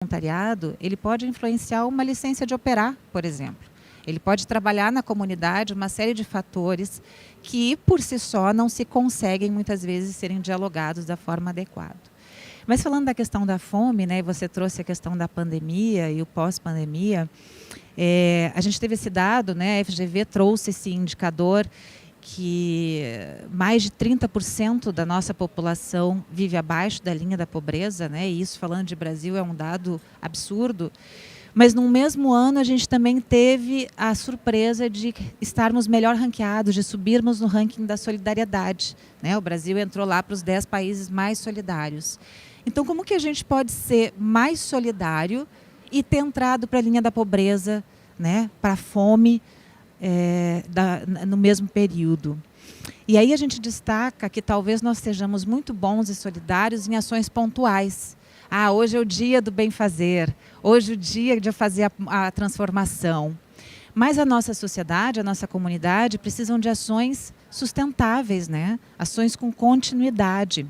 voluntariado, ele pode influenciar uma licença de operar, por exemplo. Ele pode trabalhar na comunidade uma série de fatores que, por si só, não se conseguem, muitas vezes, serem dialogados da forma adequada. Mas falando da questão da fome, né, você trouxe a questão da pandemia e o pós-pandemia, a gente teve esse dado, né, a FGV trouxe esse indicador que mais de 30% da nossa população vive abaixo da linha da pobreza, né, e isso, falando de Brasil, é um dado absurdo. Mas no mesmo ano a gente também teve a surpresa de estarmos melhor ranqueados, de subirmos no ranking da solidariedade, né? O Brasil entrou lá para os 10 países mais solidários. Então, como que a gente pode ser mais solidário e ter entrado para a linha da pobreza, né? Para a fome no mesmo período? E aí a gente destaca que talvez nós sejamos muito bons e solidários em ações pontuais. Ah, hoje é o dia do bem-fazer, hoje é o dia de fazer a transformação. Mas a nossa sociedade, a nossa comunidade precisam de ações sustentáveis, né? Ações com continuidade.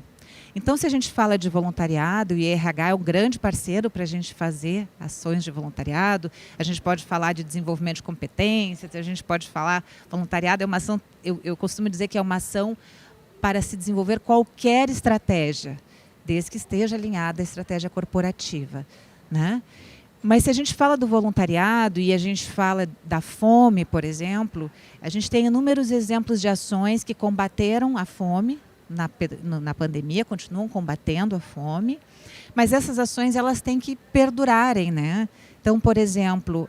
Então, se a gente fala de voluntariado, e RH é um grande parceiro para a gente fazer ações de voluntariado, a gente pode falar de desenvolvimento de competências, a gente pode falar, voluntariado é uma ação, eu costumo dizer que é uma ação para se desenvolver qualquer estratégia, desde que esteja alinhada à estratégia corporativa, né? Mas se a gente fala do voluntariado e a gente fala da fome, por exemplo, a gente tem inúmeros exemplos de ações que combateram a fome na pandemia, continuam combatendo a fome, mas essas ações elas têm que perdurarem, né? Então, por exemplo,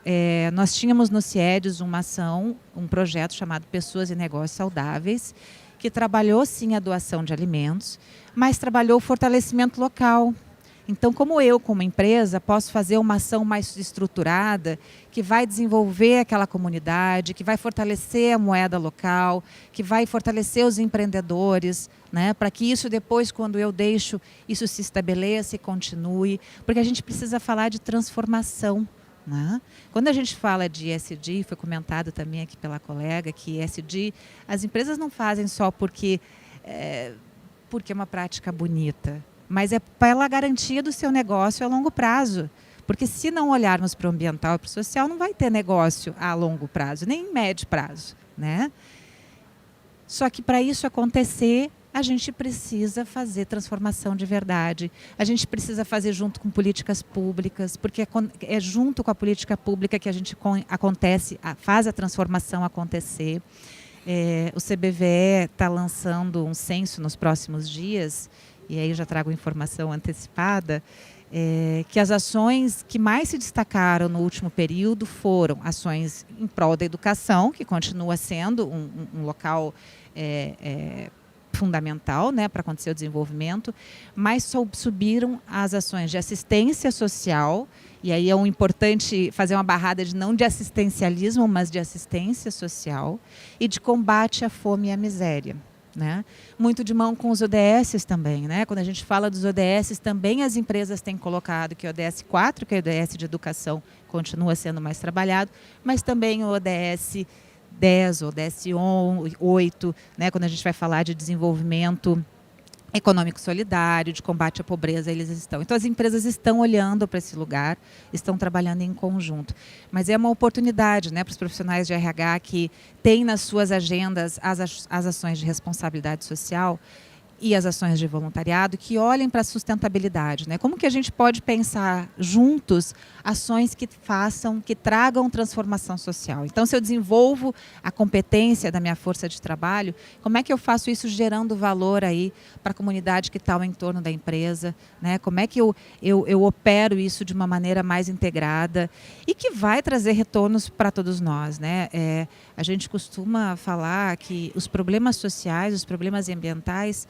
nós tínhamos no CIEDES uma ação, um projeto chamado Pessoas e Negócios Saudáveis, que trabalhou sim a doação de alimentos, mas trabalhou o fortalecimento local. Então, como eu, como empresa, posso fazer uma ação mais estruturada, que vai desenvolver aquela comunidade, que vai fortalecer a moeda local, que vai fortalecer os empreendedores, né, para que isso depois, quando eu deixo, isso se estabeleça e continue, porque a gente precisa falar de transformação, né? Quando a gente fala de ESG, foi comentado também aqui pela colega, que ESG, as empresas não fazem só porque é uma prática bonita, mas é pela garantia do seu negócio a longo prazo. Porque se não olharmos para o ambiental e para o social, não vai ter negócio a longo prazo, nem em médio prazo, né? Só que para isso acontecer, a gente precisa fazer transformação de verdade. A gente precisa fazer junto com políticas públicas, porque é junto com a política pública que a gente faz a transformação acontecer. O CBVE está lançando um censo nos próximos dias, e aí eu já trago informação antecipada, que as ações que mais se destacaram no último período foram ações em prol da educação, que continua sendo um local fundamental, né, para acontecer o desenvolvimento, mas subiram as ações de assistência social, e aí é importante fazer uma barrada de não de assistencialismo, mas de assistência social, e de combate à fome e à miséria, né? Muito de mão com os ODS também, né? Quando a gente fala dos ODS, também as empresas têm colocado que o ODS 4, que é o ODS de educação, continua sendo mais trabalhado, mas também o ODS 10, ou ODS 8, né? Quando a gente vai falar de desenvolvimento econômico solidário, de combate à pobreza, eles estão. Então, as empresas estão olhando para esse lugar, estão trabalhando em conjunto. Mas é uma oportunidade, né, para os profissionais de RH que têm nas suas agendas as ações de responsabilidade social e as ações de voluntariado, que olhem para a sustentabilidade, né? Como que a gente pode pensar juntos ações que tragam transformação social? Então, se eu desenvolvo a competência da minha força de trabalho, como é que eu faço isso gerando valor aí para a comunidade que está ao entorno da empresa, né? Como é que eu opero isso de uma maneira mais integrada e que vai trazer retornos para todos nós, né? A gente costuma falar que os problemas sociais, os problemas ambientais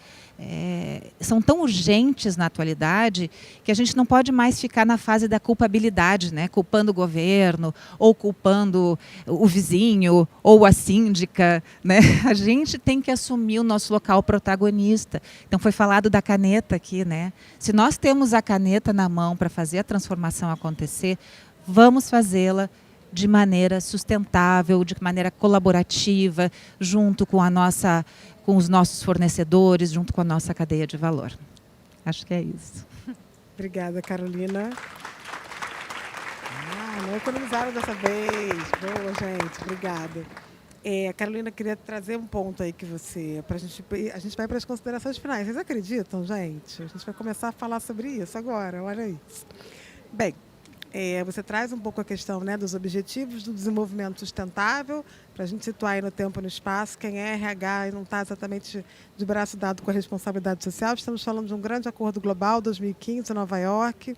são tão urgentes na atualidade que a gente não pode mais ficar na fase da culpabilidade, né? Culpando o governo, ou culpando o vizinho, ou a síndica, né? A gente tem que assumir o nosso local protagonista. Então, foi falado da caneta aqui, né? Se nós temos a caneta na mão para fazer a transformação acontecer, vamos fazê-la de maneira sustentável, de maneira colaborativa, junto com com os nossos fornecedores, junto com a nossa cadeia de valor. Acho que é isso. Obrigada, Carolina. economizaram dessa vez. Boa, gente. Obrigada. Carolina, queria trazer um ponto aí que você... A gente vai para as considerações finais. Vocês acreditam, gente? A gente vai começar a falar sobre isso agora. Olha isso. Bem, você traz um pouco a questão, né, dos objetivos do desenvolvimento sustentável, para a gente situar aí no tempo e no espaço. Quem é RH e não está exatamente de braço dado com a responsabilidade social. Estamos falando de um grande acordo global, 2015, Nova York.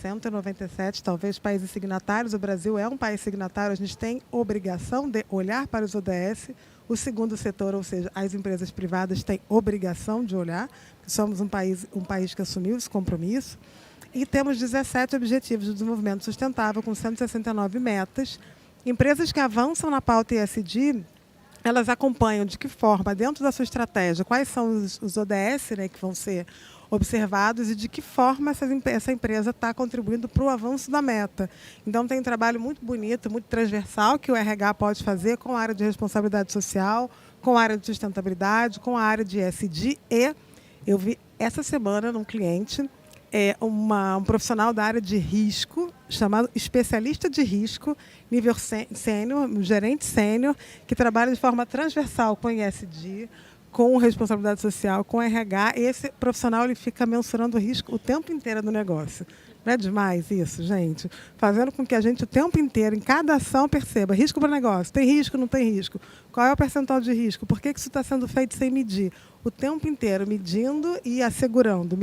197, talvez, países signatários. O Brasil é um país signatário. A gente tem obrigação de olhar para os ODS. O segundo setor, ou seja, as empresas privadas, têm obrigação de olhar. Somos um país que assumiu esse compromisso. E temos 17 objetivos de desenvolvimento sustentável, com 169 metas. Empresas que avançam na pauta ESG, elas acompanham de que forma, dentro da sua estratégia, quais são os ODS, né, que vão ser observados e de que forma essa empresa está contribuindo para o avanço da meta. Então, tem um trabalho muito bonito, muito transversal, que o RH pode fazer com a área de responsabilidade social, com a área de sustentabilidade, com a área de ESG. E eu vi essa semana num cliente um profissional da área de risco, chamado especialista de risco, nível sênior, um gerente sênior, que trabalha de forma transversal com ESG, com responsabilidade social, com RH. Esse profissional ele fica mensurando o risco o tempo inteiro do negócio. Não é demais isso, gente? Fazendo com que a gente o tempo inteiro, em cada ação, perceba risco para o negócio. Tem risco, não tem risco? Qual é o percentual de risco? Por que isso está sendo feito sem medir? O tempo inteiro, medindo e assegurando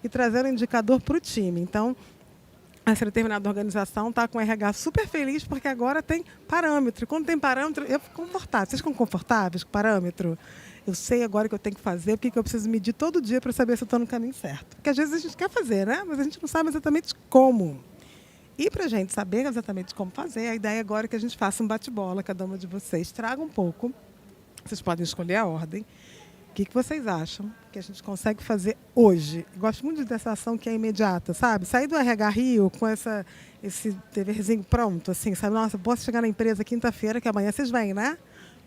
e trazendo indicador para o time. Então, essa determinada organização está com o RH super feliz porque agora tem parâmetro. Quando tem parâmetro, eu fico confortável. Vocês ficam confortáveis com o parâmetro? Eu sei agora o que eu tenho que fazer, porque eu preciso medir todo dia para saber se eu estou no caminho certo. Porque às vezes a gente quer fazer, né? Mas a gente não sabe exatamente como. E para a gente saber exatamente como fazer, a ideia agora é que a gente faça um bate-bola, cada uma de vocês traga um pouco. Vocês podem escolher a ordem. O que vocês acham que a gente consegue fazer hoje? Eu gosto muito dessa ação que é imediata, sabe? Sair do RH Rio com esse deverzinho pronto, assim, sabe? Nossa, posso chegar na empresa quinta-feira, que amanhã vocês vêm, né?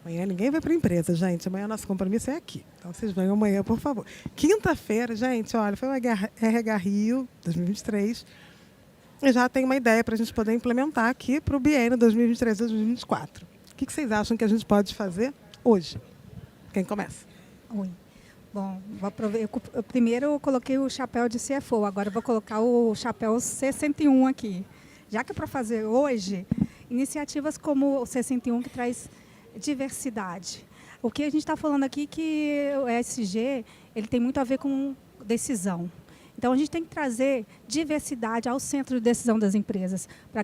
Amanhã ninguém vai para a empresa, gente. Amanhã nosso compromisso é aqui. Então, vocês venham amanhã, por favor. Quinta-feira, gente, olha, foi o RH Rio 2023. E já tem uma ideia para a gente poder implementar aqui para o biênio 2023-2024. O que vocês acham que a gente pode fazer hoje? Quem começa? Oi. Bom, primeiro eu coloquei o chapéu de CFO, agora eu vou colocar o chapéu C101 aqui. Já que é para fazer hoje, iniciativas como o C101 que traz diversidade. O que a gente está falando aqui é que o ESG ele tem muito a ver com decisão. Então, a gente tem que trazer diversidade ao centro de decisão das empresas, para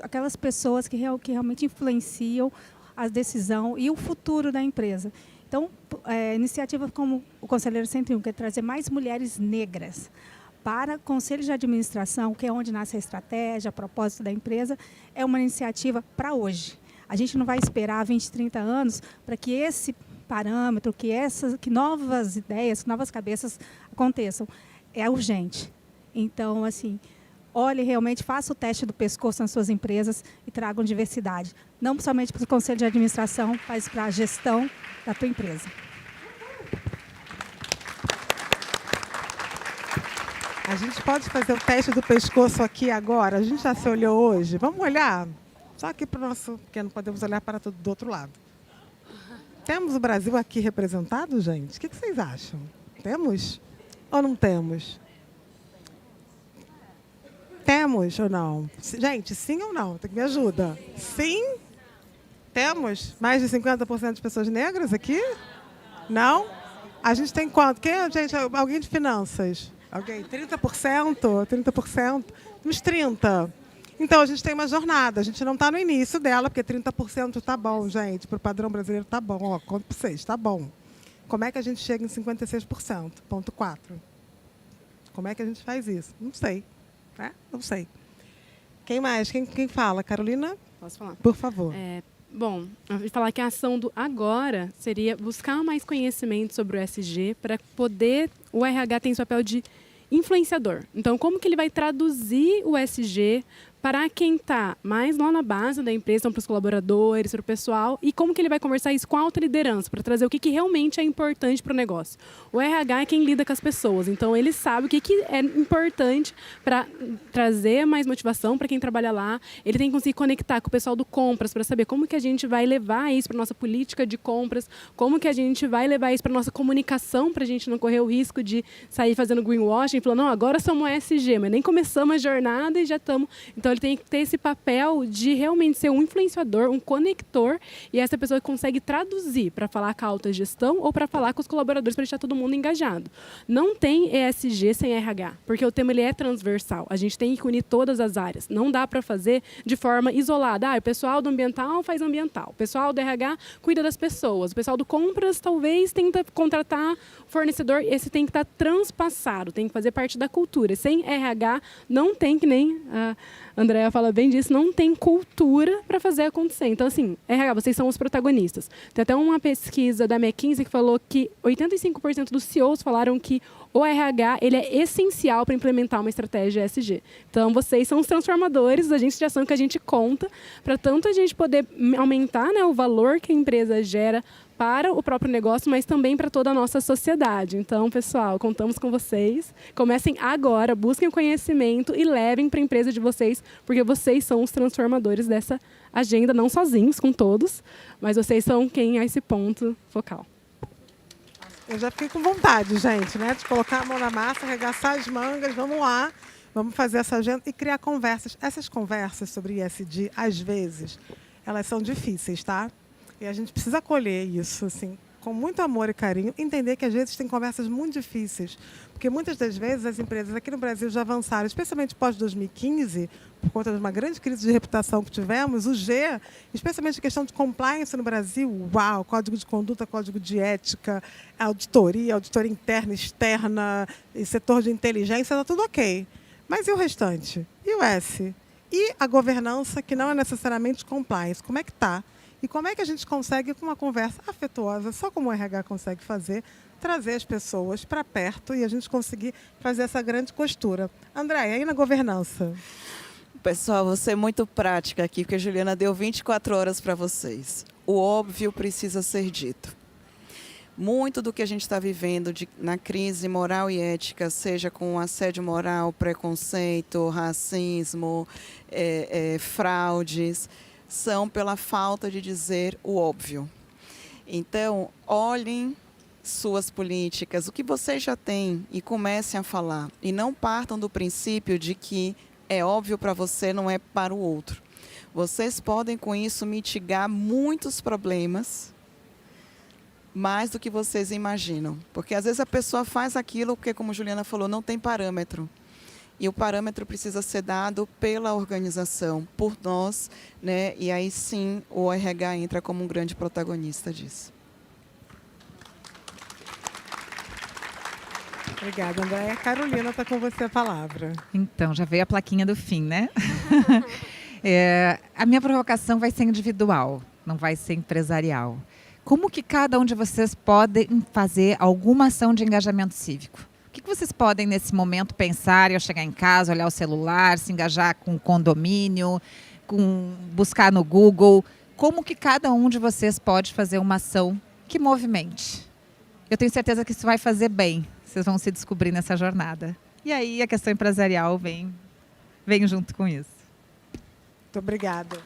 aquelas pessoas que realmente influenciam a decisão e o futuro da empresa. Então, iniciativas como o Conselheiro 101, que é trazer mais mulheres negras para conselhos de administração, que é onde nasce a estratégia, a propósito da empresa, é uma iniciativa para hoje. A gente não vai esperar 20, 30 anos para que esse parâmetro, que novas ideias, novas cabeças aconteçam. É urgente. Então, assim, olhe realmente, faça o teste do pescoço nas suas empresas e tragam diversidade. Não somente para o conselho de administração, mas para a gestão da tua empresa. A gente pode fazer o teste do pescoço aqui agora? A gente já se olhou hoje? Vamos olhar? Só aqui para o nosso... Porque não podemos olhar para tudo do outro lado. Temos o Brasil aqui representado, gente? O que vocês acham? Temos ou não temos? Temos ou não? Gente, sim ou não? Tem que me ajuda. Sim? Temos mais de 50% de pessoas negras aqui? Não? A gente tem quanto? Quem é, gente? Alguém de finanças? Alguém? 30%? 30%? Uns 30%. Então, a gente tem uma jornada. A gente não está no início dela, porque 30% está bom, gente. Para o padrão brasileiro está bom. Ó, conto para vocês, está bom. Como é que a gente chega em 56%? Ponto 4. Como é que a gente faz isso? Não sei. Não sei. Quem mais? Quem fala? Carolina? Posso falar? Por favor. Bom, eu vou falar que a ação do agora seria buscar mais conhecimento sobre o ESG para poder... O RH tem esse papel de influenciador. Então, como que ele vai traduzir o ESG para quem está mais lá na base da empresa, então para os colaboradores, para o pessoal, e como que ele vai conversar isso com a alta liderança, para trazer o que realmente é importante para o negócio. O RH é quem lida com as pessoas, então ele sabe o que é importante para trazer mais motivação para quem trabalha lá. Ele tem que conseguir conectar com o pessoal do compras para saber como que a gente vai levar isso para nossa política de compras, como que a gente vai levar isso para nossa comunicação, para a gente não correr o risco de sair fazendo greenwashing, falando, não, agora somos ESG, mas nem começamos a jornada e já estamos... Então, ele tem que ter esse papel de realmente ser um influenciador, um conector, e essa pessoa que consegue traduzir para falar com a alta gestão ou para falar com os colaboradores para deixar todo mundo engajado. Não tem ESG sem RH, porque o tema ele é transversal. A gente tem que unir todas as áreas. Não dá para fazer de forma isolada. O pessoal do ambiental faz ambiental, o pessoal do RH cuida das pessoas, o pessoal do compras talvez tenta contratar fornecedor. Esse tem que estar transpassado, tem que fazer parte da cultura. Sem RH, não tem, que nem a Andrea fala bem disso, não tem cultura para fazer acontecer. Então, assim, RH, vocês são os protagonistas. Tem até uma pesquisa da McKinsey que falou que 85% dos CEOs falaram que o RH ele é essencial para implementar uma estratégia ESG. Então, vocês são os transformadores, agentes de ação que a gente conta, para tanto a gente poder aumentar, né, o valor que a empresa gera para o próprio negócio, mas também para toda a nossa sociedade. Então, pessoal, contamos com vocês. Comecem agora, busquem o conhecimento e levem para a empresa de vocês, porque vocês são os transformadores dessa agenda, não sozinhos, com todos, mas vocês são quem é esse ponto focal. Eu já fiquei com vontade, gente, né, de colocar a mão na massa, arregaçar as mangas, vamos lá, vamos fazer essa agenda e criar conversas. Essas conversas sobre ESG, às vezes, elas são difíceis, tá? E a gente precisa acolher isso, assim, com muito amor e carinho, entender que às vezes tem conversas muito difíceis, porque muitas das vezes as empresas aqui no Brasil já avançaram, especialmente pós-2015, por conta de uma grande crise de reputação que tivemos, o G, especialmente a questão de compliance no Brasil, uau, código de conduta, código de ética, auditoria interna, externa, e setor de inteligência, está tudo ok. Mas e o restante? E o S? E a governança, que não é necessariamente compliance? Como é que está? E como é que a gente consegue, com uma conversa afetuosa, só como o RH consegue fazer, trazer as pessoas para perto e a gente conseguir fazer essa grande costura? Andréia, aí na governança? Pessoal, vou ser muito prática aqui, porque a Juliana deu 24 horas para vocês. O óbvio precisa ser dito. Muito do que a gente está vivendo na crise moral e ética, seja com assédio moral, preconceito, racismo, fraudes, são pela falta de dizer o óbvio. Então, olhem suas políticas, o que vocês já têm, e comecem a falar. E não partam do princípio de que é óbvio para você, não é para o outro. Vocês podem, com isso, mitigar muitos problemas, mais do que vocês imaginam. Porque, às vezes, a pessoa faz aquilo porque, como a Juliana falou, não tem parâmetro. E o parâmetro precisa ser dado pela organização, por nós, né? E aí sim o RH entra como um grande protagonista disso. Obrigada, Andréia. Carolina, está com você a palavra. Então, já veio a plaquinha do fim, né? A minha provocação vai ser individual, não vai ser empresarial. Como que cada um de vocês pode fazer alguma ação de engajamento cívico? O que vocês podem, nesse momento, pensar ao chegar em casa, olhar o celular, se engajar com o condomínio, buscar no Google? Como que cada um de vocês pode fazer uma ação que movimente? Eu tenho certeza que isso vai fazer bem. Vocês vão se descobrir nessa jornada. E aí a questão empresarial vem junto com isso. Muito obrigada.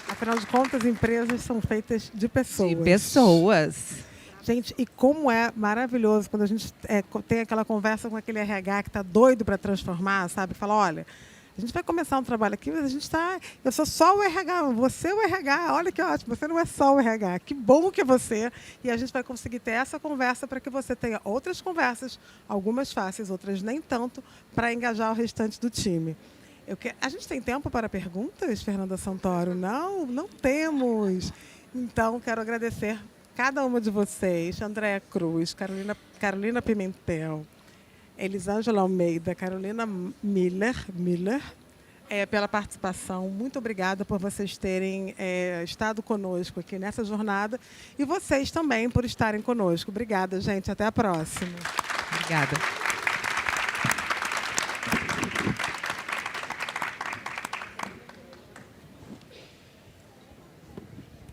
Afinal de contas, empresas são feitas de pessoas. De pessoas. Gente, e como é maravilhoso quando a gente tem aquela conversa com aquele RH que está doido para transformar, sabe? Fala, olha, a gente vai começar um trabalho aqui, mas a gente está... Eu sou só o RH, você é o RH, olha que ótimo, você não é só o RH, que bom que é você. E a gente vai conseguir ter essa conversa para que você tenha outras conversas, algumas fáceis, outras nem tanto, para engajar o restante do time. A gente tem tempo para perguntas, Fernanda Santoro? Não, não temos. Então, quero agradecer cada uma de vocês, Andréia Cruz, Carolina Pimentel, Elisângela Almeida, Carolina Miller, pela participação. Muito obrigada por vocês terem estado conosco aqui nessa jornada e vocês também por estarem conosco. Obrigada, gente. Até a próxima. Obrigada.